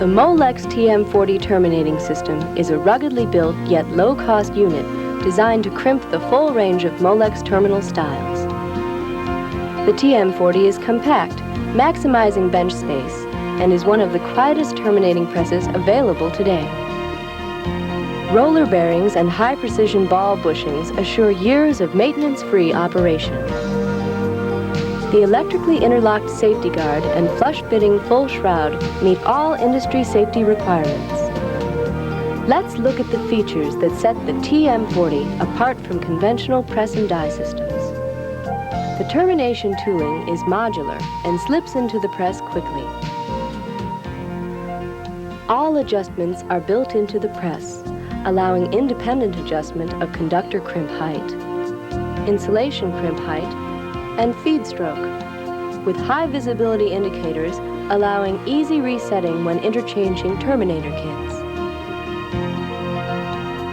The Molex TM40 terminating system is a ruggedly built yet low-cost unit designed to crimp the full range of Molex terminal styles. The TM40 is compact, maximizing bench space, and is one of the quietest terminating presses available today. Roller bearings and high-precision ball bushings assure years of maintenance-free operation. The electrically interlocked safety guard and flush-fitting full shroud meet all industry safety requirements. Let's look at the features that set the TM40 apart from conventional press and die systems. The termination tooling is modular and slips into the press quickly. All adjustments are built into the press, allowing independent adjustment of conductor crimp height, insulation crimp height, and feed stroke, with high visibility indicators allowing easy resetting when interchanging terminator kits.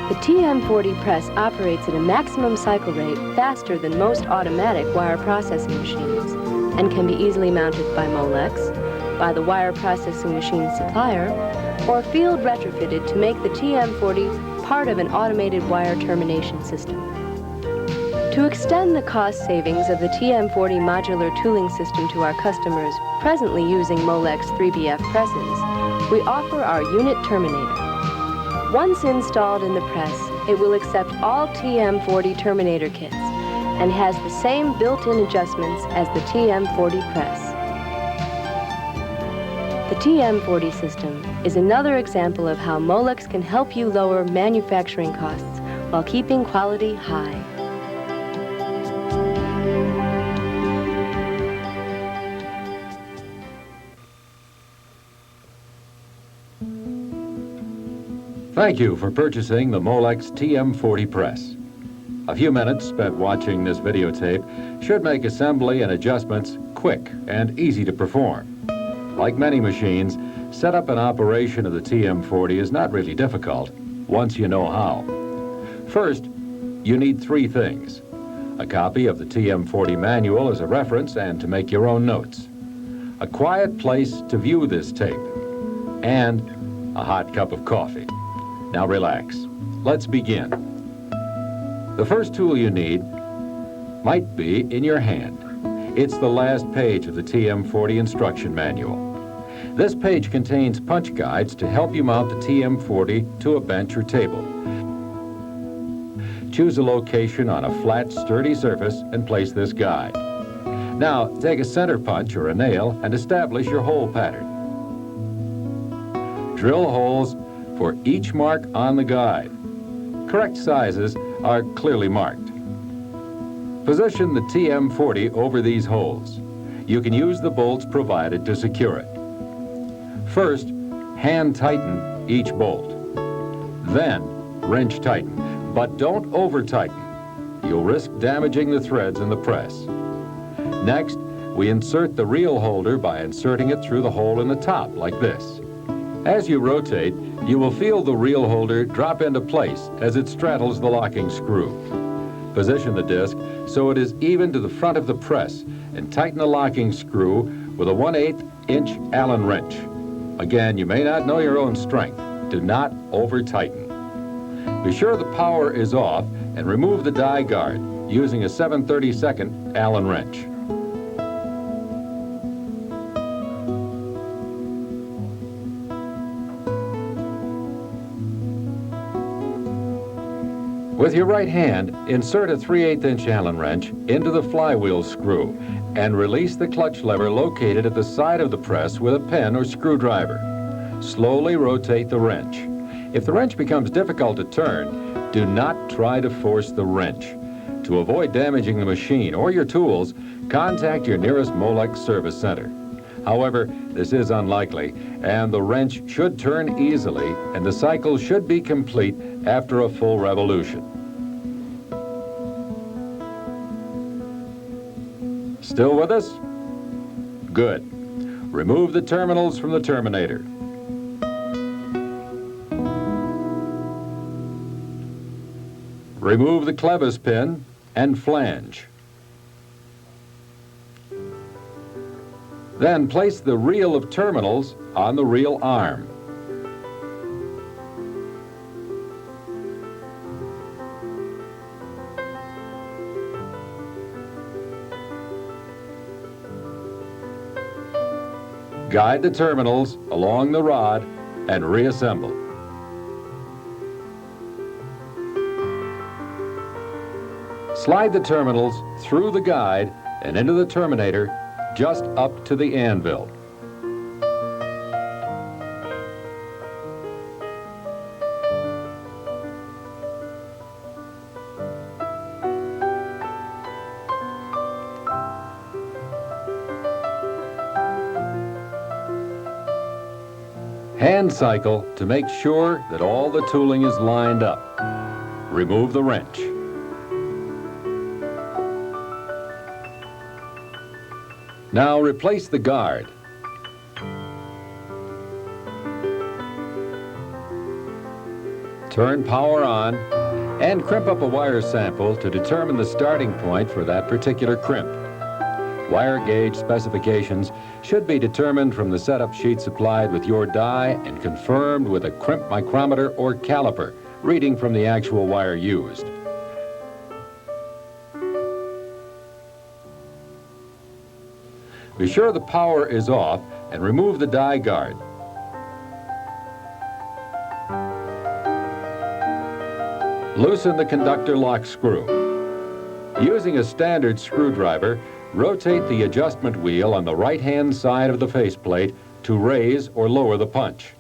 The TM40 press operates at a maximum cycle rate faster than most automatic wire processing machines and can be easily mounted by Molex, by the wire processing machine supplier, or field retrofitted to make the TM40 part of an automated wire termination system. To extend the cost savings of the TM40 modular tooling system to our customers presently using Molex 3BF presses, we offer our unit terminator. Once installed in the press, it will accept all TM40 terminator kits and has the same built-in adjustments as the TM40 press. The TM40 system is another example of how Molex can help you lower manufacturing costs while keeping quality high. Thank you for purchasing the Molex TM40 press. A few minutes spent watching this videotape should make assembly and adjustments quick and easy to perform. Like many machines, setup and operation of the TM40 is not really difficult once you know how. First, you need three things: a copy of the TM40 manual as a reference and to make your own notes, a quiet place to view this tape, and a hot cup of coffee. Now relax. Let's begin. The first tool you need might be in your hand. It's the last page of the TM40 instruction manual. This page contains punch guides to help you mount the TM40 to a bench or table. Choose a location on a flat, sturdy surface and place this guide. Now, take a center punch or a nail and establish your hole pattern. Drill holes for each mark on the guide. Correct sizes are clearly marked. Position the TM40 over these holes. You can use the bolts provided to secure it. First, hand tighten each bolt. Then, wrench tighten, but don't over tighten. You'll risk damaging the threads in the press. Next, we insert the reel holder by inserting it through the hole in the top, like this. As you rotate, you will feel the reel holder drop into place as it straddles the locking screw. Position the disc so it is even to the front of the press and tighten the locking screw with a 1/8 inch Allen wrench. Again, you may not know your own strength. Do not over tighten. Be sure the power is off and remove the die guard using a 7/32 Allen wrench. With your right hand, insert a 3/8 inch Allen wrench into the flywheel screw and release the clutch lever located at the side of the press with a pen or screwdriver. Slowly rotate the wrench. If the wrench becomes difficult to turn, do not try to force the wrench. To avoid damaging the machine or your tools, contact your nearest Molex service center. However, this is unlikely, and the wrench should turn easily, and the cycle should be complete after a full revolution. Still with us? Good. Remove the terminals from the terminator. Remove the clevis pin and flange. Then place the reel of terminals on the reel arm. Guide the terminals along the rod and reassemble. Slide the terminals through the guide and into the terminator just up to the anvil. Hand cycle to make sure that all the tooling is lined up. Remove the wrench. Now replace the guard. Turn power on and crimp up a wire sample to determine the starting point for that particular crimp. Wire gauge specifications should be determined from the setup sheet supplied with your die and confirmed with a crimp micrometer or caliper, reading from the actual wire used. Be sure the power is off and remove the die guard. Loosen the conductor lock screw. Using a standard screwdriver, rotate the adjustment wheel on the right-hand side of the faceplate to raise or lower the punch.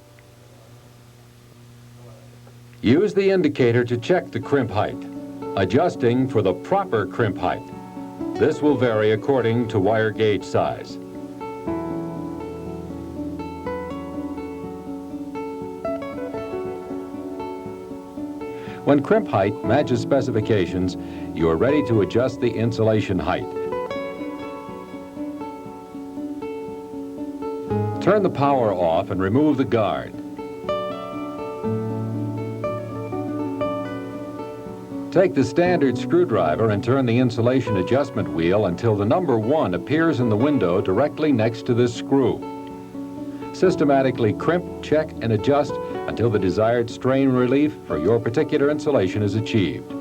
Use the indicator to check the crimp height, adjusting for the proper crimp height. This will vary according to wire gauge size. When crimp height matches specifications, you are ready to adjust the insulation height. Turn the power off and remove the guard. Take the standard screwdriver and turn the insulation adjustment wheel until the number 1 appears in the window directly next to this screw. Systematically crimp, check, and adjust until the desired strain relief for your particular insulation is achieved.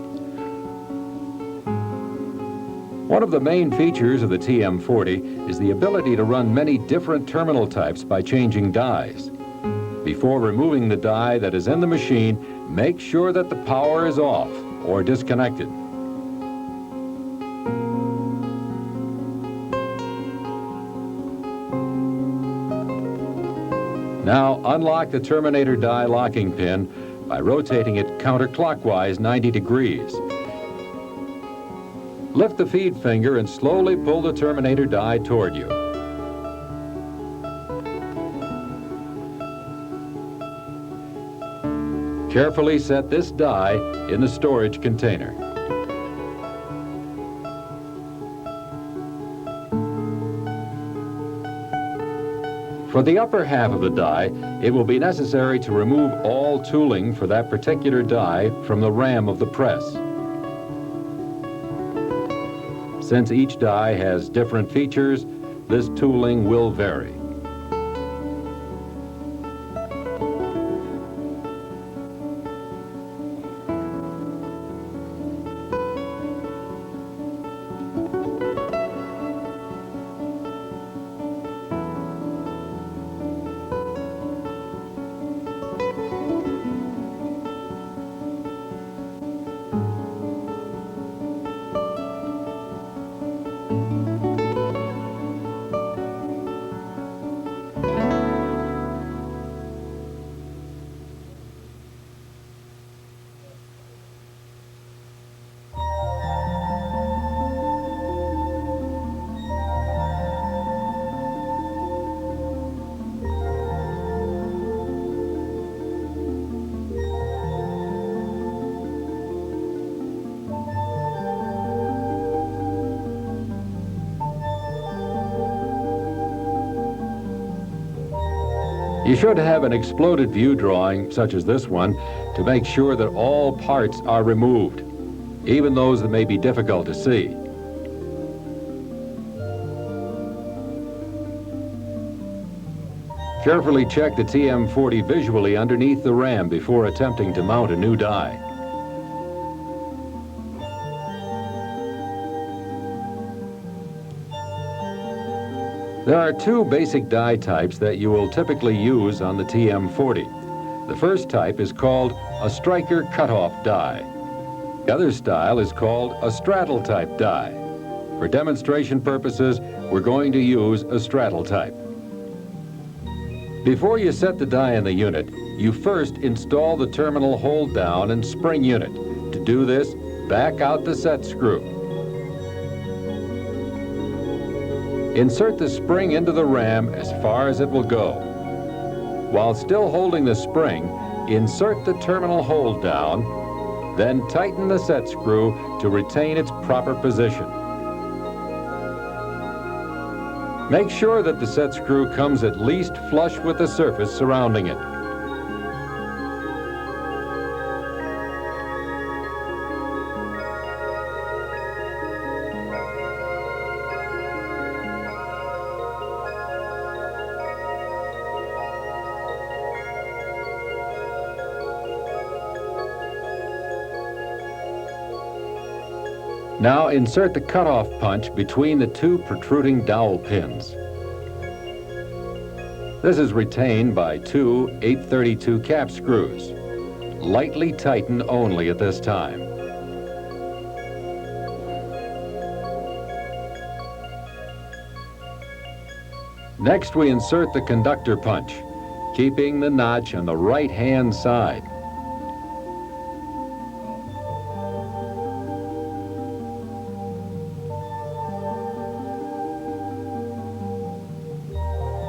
One of the main features of the TM40 is the ability to run many different terminal types by changing dies. Before removing the die that is in the machine, make sure that the power is off or disconnected. Now unlock the terminator die locking pin by rotating it counterclockwise 90 degrees. Lift the feed finger and slowly pull the terminator die toward you. Carefully set this die in the storage container. For the upper half of the die, it will be necessary to remove all tooling for that particular die from the ram of the press. Since each die has different features, this tooling will vary. You should have an exploded view drawing, such as this one, to make sure that all parts are removed, even those that may be difficult to see. Carefully check the TM40 visually underneath the ram before attempting to mount a new die. There are two basic die types that you will typically use on the TM40. The first type is called a striker cutoff die. The other style is called a straddle type die. For demonstration purposes, we're going to use a straddle type. Before you set the die in the unit, you first install the terminal hold down and spring unit. To do this, back out the set screw. Insert the spring into the ram as far as it will go. While still holding the spring, insert the terminal hold down, then tighten the set screw to retain its proper position. Make sure that the set screw comes at least flush with the surface surrounding it. Now insert the cutoff punch between the two protruding dowel pins. This is retained by two 832 cap screws. Lightly tighten only at this time. Next, we insert the conductor punch, keeping the notch on the right-hand side.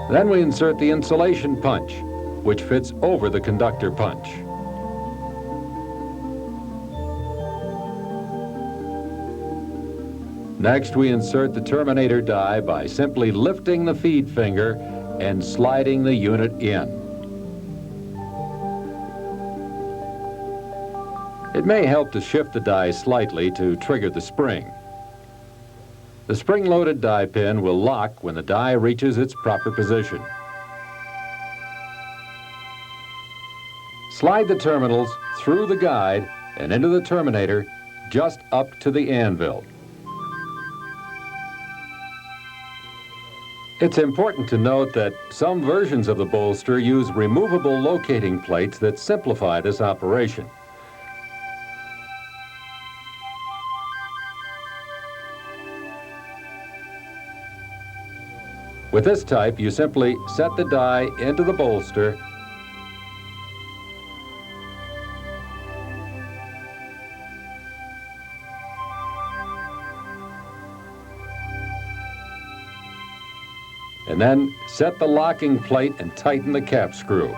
Then we insert the insulation punch, which fits over the conductor punch. Next, we insert the terminator die by simply lifting the feed finger and sliding the unit in. It may help to shift the die slightly to trigger the spring. The spring-loaded die pin will lock when the die reaches its proper position. Slide the terminals through the guide and into the terminator just up to the anvil. It's important to note that some versions of the bolster use removable locating plates that simplify this operation. With this type, you simply set the die into the bolster and then set the locking plate and tighten the cap screw.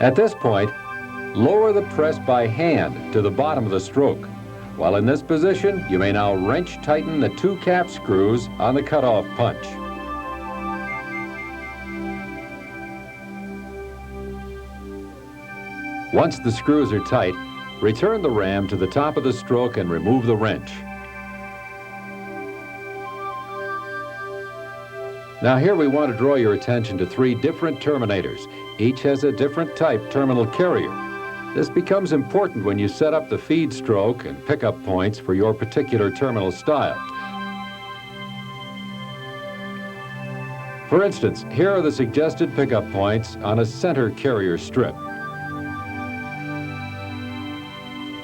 At this point, lower the press by hand to the bottom of the stroke. While in this position, you may now wrench tighten the two cap screws on the cutoff punch. Once the screws are tight, return the ram to the top of the stroke and remove the wrench. Now here we want to draw your attention to three different terminators. Each has a different type terminal carrier. This becomes important when you set up the feed stroke and pickup points for your particular terminal style. For instance, here are the suggested pickup points on a center carrier strip,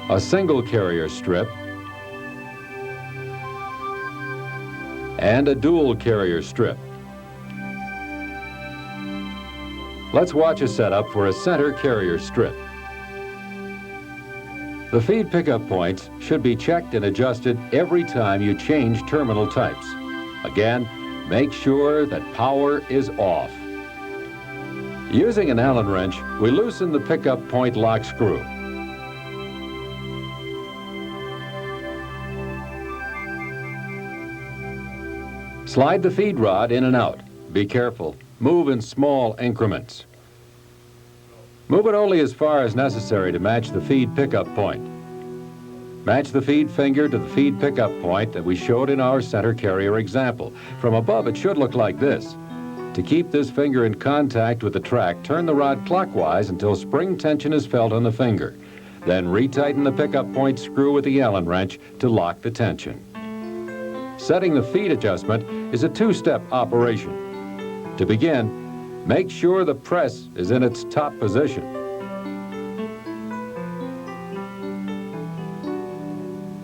a single carrier strip, and a dual carrier strip. Let's watch a setup for a center carrier strip. The feed pickup points should be checked and adjusted every time you change terminal types. Again, make sure that power is off. Using an Allen wrench, we loosen the pickup point lock screw. Slide the feed rod in and out. Be careful. move in small increments. Move it only as far as necessary to match the feed pickup point. Match the feed finger to the feed pickup point that we showed in our center carrier example. From above, it should look like this. To keep this finger in contact with the track, turn the rod clockwise until spring tension is felt on the finger. Then retighten the pickup point screw with the Allen wrench to lock the tension. Setting the feed adjustment is a two-step operation. To begin, make sure the press is in its top position.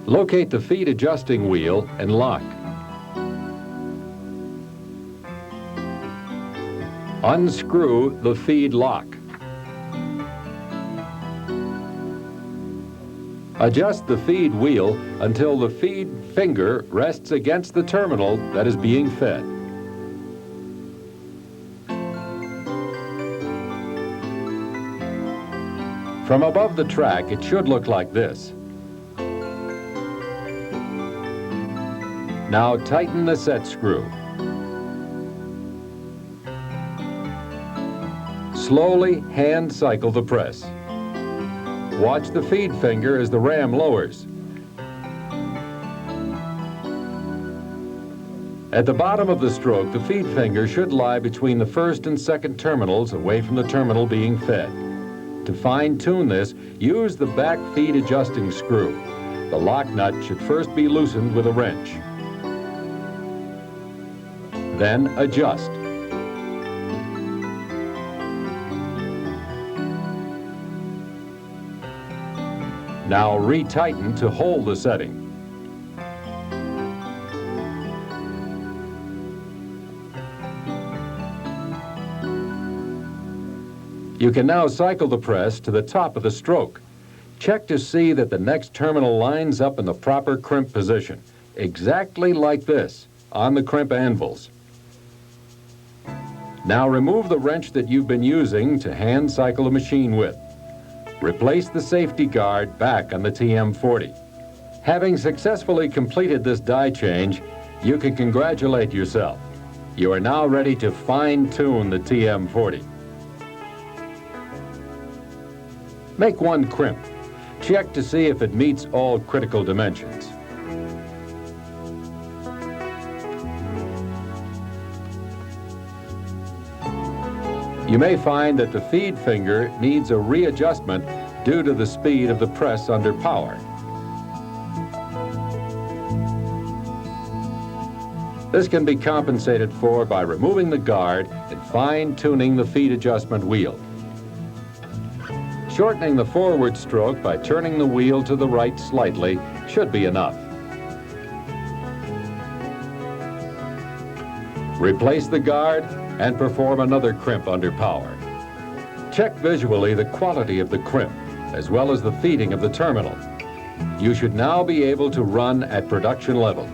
Locate the feed adjusting wheel and lock. Unscrew the feed lock. Adjust the feed wheel until the feed finger rests against the terminal that is being fed. From above the track, it should look like this. Now tighten the set screw. Slowly hand cycle the press. Watch the feed finger as the ram lowers. At the bottom of the stroke, the feed finger should lie between the first and second terminals away from the terminal being fed. To fine-tune this, use the back feed adjusting screw. The lock nut should first be loosened with a wrench. Then adjust. Now retighten to hold the setting. You can now cycle the press to the top of the stroke. Check to see that the next terminal lines up in the proper crimp position, exactly like this, on the crimp anvils. Now remove the wrench that you've been using to hand cycle the machine with. Replace the safety guard back on the TM40. Having successfully completed this die change, you can congratulate yourself. You are now ready to fine-tune the TM40. Make one crimp. Check to see if it meets all critical dimensions. You may find that the feed finger needs a readjustment due to the speed of the press under power. This can be compensated for by removing the guard and fine-tuning the feed adjustment wheel. Shortening the forward stroke by turning the wheel to the right slightly should be enough. Replace the guard and perform another crimp under power. Check visually the quality of the crimp, as well as the feeding of the terminal. You should now be able to run at production level.